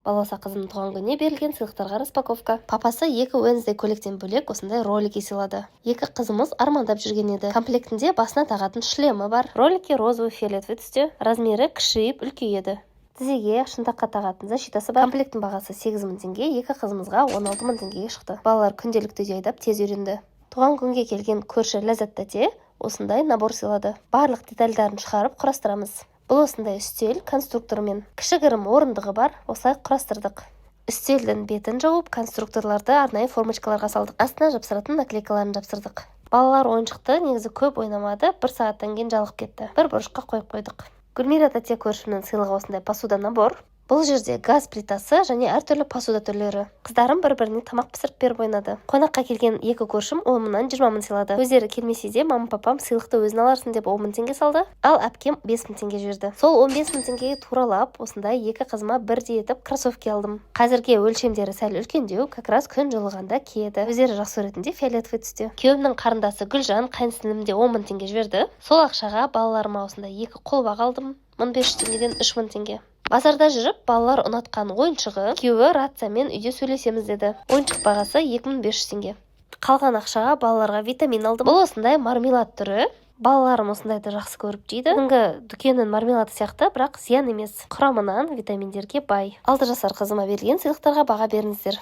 Балауса қызының туған күніне берілген сыйлықтарға распаковка. Папасы 2 Wednesday көйлектен бөлек осындай ролики сыйлады. 2 қызымыз армандап жүрген еді. Комплектінде басына тағатын шлемі бар. Ролики розовый фиолетовый түсте. Размері кішірейіп үлкейеді. Тізеге шынтаққа тағатын защитасы бар. Комплектің бағасы 8.000 теңге, 2 қызымызға 16.000 теңгеге шықты. Балалар күнделікті үйде айдап тез үйренді. Туған күнге келген көрші Ләззат тәте осындай набор сыйлады. Барлық детальдарын шығарып құрастырамыз. Бұл осындай үстел конструкторымен кішігірім орындығы бар, осылай құрастырдық. Үстелдің бетін жауып, конструкторларды арнайы формочкаларға салдық. Астына жапсыратын наклейкаларын жапсырдық. Балалар ойыншықты негізі көп ойнамады, 1 сағаттан кейін жалығып кетті. Бір бұрышқа қойып қойдық. Гүлмира тәте көршімнің сыйлығы осындай посуда набор. Бұл жерде газ плитасы және әртүрлі посуда түрлері. Қыздарым бір-біріне тамақ пісіріп беріп ойнады. Қонаққа келген 2 көршім 10.000-нан 20.000 сыйлады. Өздері келмесе де мама-папам сыйлықты өзін аларсың деп 10.000 теңге салды, ал әпкем 5.000 теңге жіберді. Сол 15.000 теңгеге туралап, осындай 2 қызыма бірдей етіп кроссовки алдым. Қазірге өлшемдері сәл үлкендеу, как раз күн жылығанда киеді. Өздері жақсы көретінде фиолетовый түсте. Күйеуімнің қарындасы Гүлжан қайынсіңлілім де 10.000 теңге жіберді. Сол ақшаға балаларыма осындай 2 қолбақ алдым. 1500 теңгеден 3000 теңге. Базарда жүріп, балалар ұнатқан ойыншығы, күйеуі рациямен үйде сөйлесеміз деді. Ойыншық бағасы 2500 теңге. Қалған ақшаға балаларға витамин алдым. Бұл осындай мармелад түрі. Балаларым осындайды жақсы көріп жейді. Бүгінгі дүкеннің мармелады сияқты, бірақ зиян емес. Құрамынан витаминдерге бай. 6 жасар қызыма берілген сыйлықтарға баға беріңіздер.